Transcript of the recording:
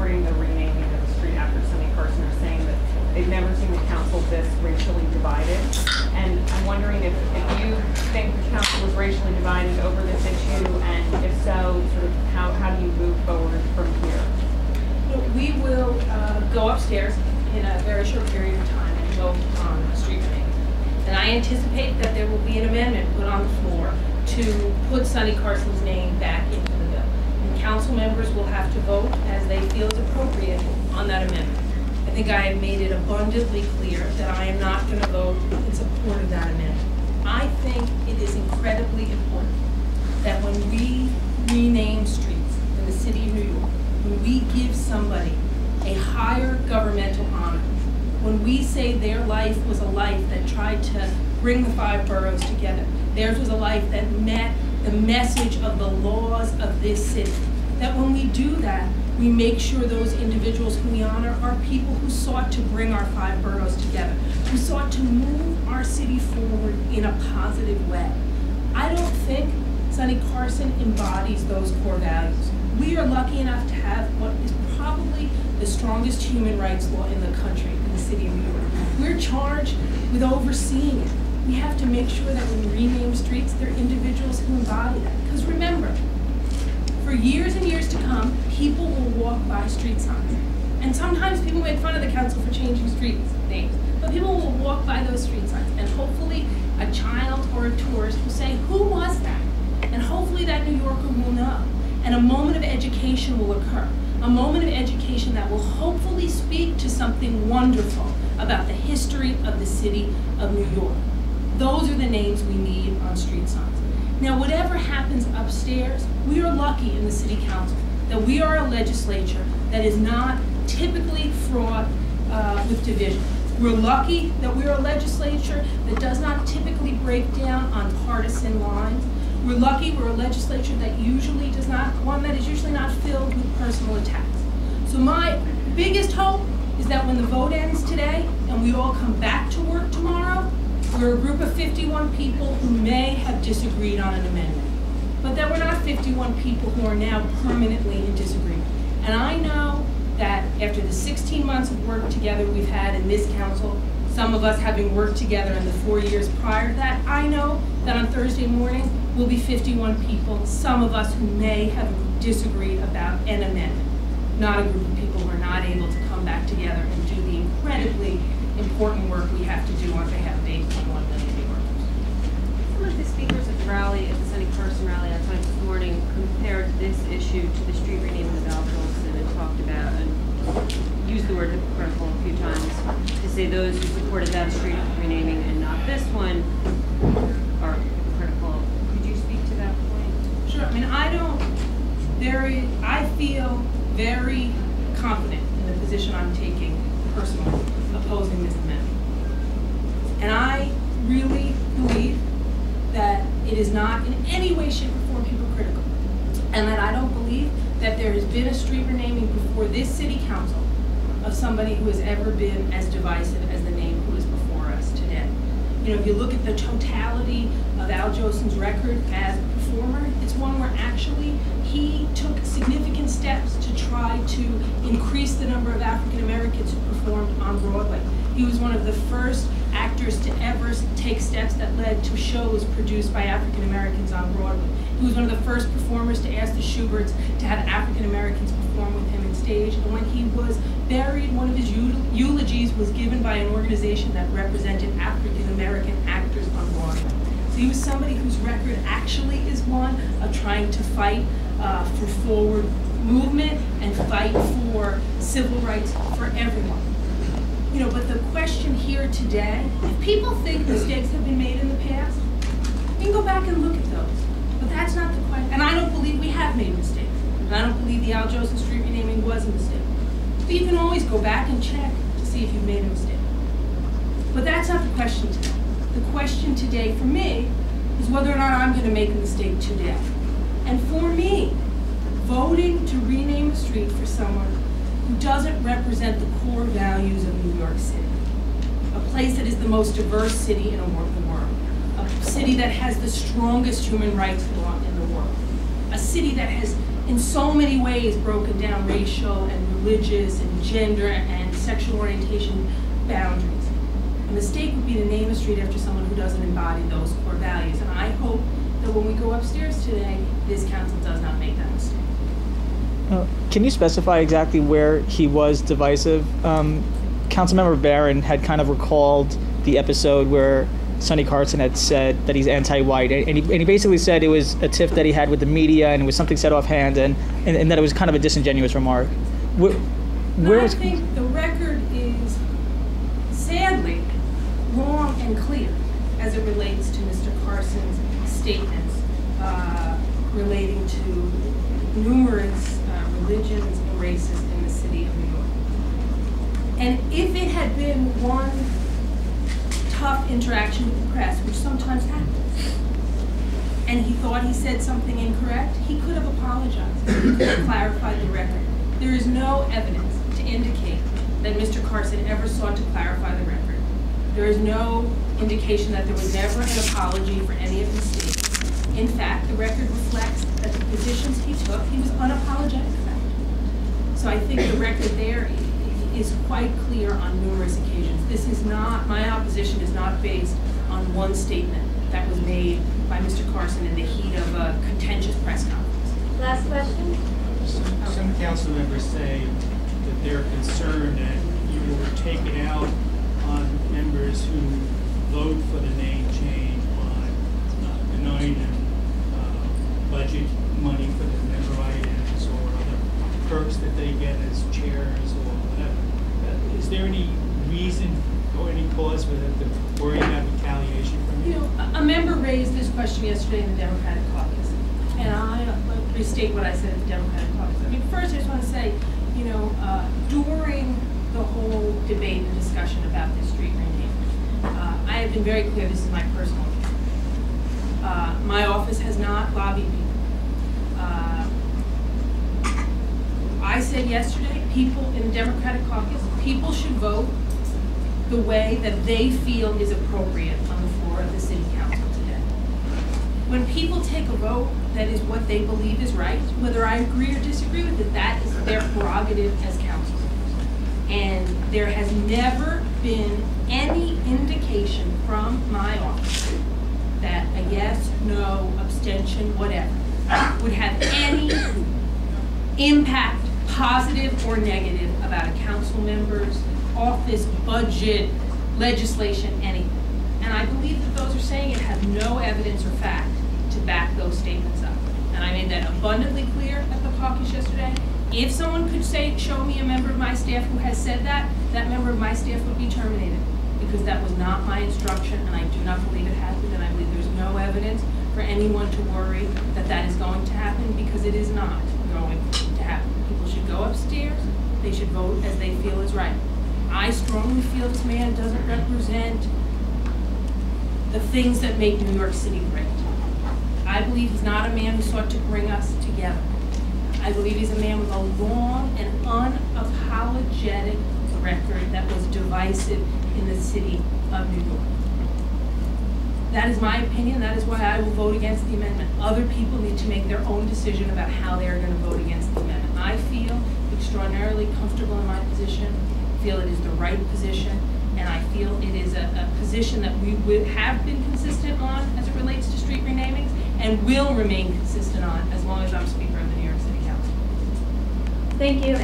supporting the renaming of the street after Sonny Carson are saying that they've never seen the council this racially divided. And I'm wondering if you think the council was racially divided over this issue, and if so, sort of how do you move forward from here? We will go upstairs in a very short period of time and vote on a street renaming. And I anticipate that there will be an amendment put on the floor to put Sonny Carson's name back into the bill. And council members will have to vote as they feel is appropriate on that amendment. I think I have made it abundantly clear that I am not going to vote in support of that amendment. I think it is incredibly important that when we rename streets in the city of New York, when we give somebody a higher governmental honor, when we say their life was a life that tried to bring the 5 boroughs together, theirs was a life that met the message of the laws of this city, that when we do that, we make sure those individuals who we honor are people who sought to bring our 5 boroughs together, who sought to move our city forward in a positive way. I don't think Sonny Carson embodies those core values. We are lucky enough to have what is probably the strongest human rights law in the country, in the city of New York. We're charged with overseeing it. We have to make sure that when we rename streets, they're individuals who embody that. Because remember, for years and years to come, people will walk by street signs. And sometimes people make fun of the council for changing street names. But people will walk by those street signs, and hopefully a child or a tourist will say, who was that? And hopefully that New Yorker will know. And a moment of education will occur. A moment of education that will hopefully speak to something wonderful about the history of the city of New York. Those are the names we need on street signs. Now, whatever happens upstairs, we are lucky in the city council that we are a legislature that is not typically fraught with division. We're lucky that we're a legislature that does not typically break down on partisan lines. We're lucky we're a legislature that usually does not, one that is usually not filled with personal attacks. So my biggest hope is that when the vote ends today and we all come back to work tomorrow, we're a group of 51 people who may have disagreed on an amendment, but that we're not 51 people who are now permanently in disagreement. And I know that after the 16 months of work together we've had in this council, some of us having worked together in the 4 years prior to that, I know that on Thursday morning we'll be 51 people, some of us who may have disagreed about an amendment, not a group of people who are not able to come back together and do the incredibly important work we have to do on behalf of 8.1 million New Yorkers. Some of the speakers at the rally, at the Sonny Carson rally last night this morning, compared this issue to the street renaming of Al Jolson and talked about, and used the word hypocritical a few times, to say those who supported that street renaming and not this one are hypocritical. Could you speak to that point? Sure. I mean, I feel very confident in the position I'm taking personally, opposing this amendment. And I really believe that it is not in any way, shape, or form hypocritical. And that I don't believe that there has been a street renaming before this city council of somebody who has ever been as divisive as the name who is before us today. You know, if you look at the totality of Al Jolson's record as a performer, it's one where actually he took significant steps to try to increase the number of African Americans who performed on Broadway. He was one of the first actors to ever take steps that led to shows produced by African Americans on Broadway. He was one of the first performers to ask the Schuberts to have African Americans perform with him on stage. And when he was buried, one of his eulogies was given by an organization that represented African American actors on Broadway. So he was somebody whose record actually is one of trying to fight for forward movement and fight for civil rights for everyone. You know, but the question here today, if people think mistakes have been made in the past, you can go back and look at those. But that's not the question. And I don't believe we have made mistakes. And I don't believe the Al Jolson street renaming was a mistake. But you can always go back and check to see if you've made a mistake. But that's not the question today. The question today for me is whether or not I'm going to make a mistake today. And for me, voting to rename a street for someone who doesn't represent the core values of New York City, a place that is the most diverse city in the world, a city that has the strongest human rights law in the world, a city that has in so many ways broken down racial and religious and gender and sexual orientation boundaries. A mistake would be to name a street after someone who doesn't embody those core values. And I hope that when we go upstairs today, this council does not make that mistake. Can you specify exactly where he was divisive? Councilmember Barron had kind of recalled the episode where Sonny Carson had said that he's anti-white, and he basically said it was a tiff that he had with the media, and it was something said offhand, and that it was kind of a disingenuous remark. I think the record is sadly wrong and clear as it relates to Mr. Carson's statements relating to numerous religions and races in the city of New York. And if it had been one tough interaction with the press, which sometimes happens, and he thought he said something incorrect, he could have apologized. He could have clarified the record. There is no evidence to indicate that Mr. Carson ever sought to clarify the record. There is no indication that there was never an apology for any of his statements. In fact, the record reflects that the positions he took, he was unapologetic about. So I think the record there is quite clear on numerous occasions. This is not, my opposition is not based on one statement that was made by Mr. Carson in the heat of a contentious press conference. Last question. Some council members say that they're concerned that you will take it out on members who vote for the name change by denying them budget money for the member items or other perks that they get as chairs or whatever. Is there any reason or any cause for them to worry about retaliation from you? You know, a member raised this question yesterday in the Democratic caucus, and I restate what I said at the Democratic caucus. I mean, first I just want to say, you know, during the whole debate and discussion about this street renaming, I have been very clear this is my personal view. My office has not lobbied people. I said yesterday, people in the Democratic caucus, people should vote the way that they feel is appropriate on the floor of the city council today. When people take a vote that is what they believe is right, whether I agree or disagree with it, that is their prerogative as council. And there has never been any indication from my office that a yes, no, abstention, whatever, would have any impact, positive or negative, about a council member's office, budget, legislation, anything. And I believe that those are saying it have no evidence or fact to back those statements up. And I made that abundantly clear at the caucus yesterday. If someone could show me a member of my staff who has said that, that member of my staff would be terminated, because that was not my instruction, and I do not believe it happened, and I believe there's no evidence for anyone to worry that that is going to happen, because it is not going to happen. People should go upstairs, they should vote as they feel is right. I strongly feel this man doesn't represent the things that make New York City great. I believe he's not a man who sought to bring us together. I believe he's a man with a long and unapologetic record that was divisive in the city of New York. That is my opinion. That is why I will vote against the amendment. Other people need to make their own decision about how they are going to vote against the amendment. I feel extraordinarily comfortable in my position, feel it is the right position, and I feel it is a position that we have been consistent on as it relates to street renamings, and will remain consistent on as long as I'm Speaker of the New York City Council. Thank you.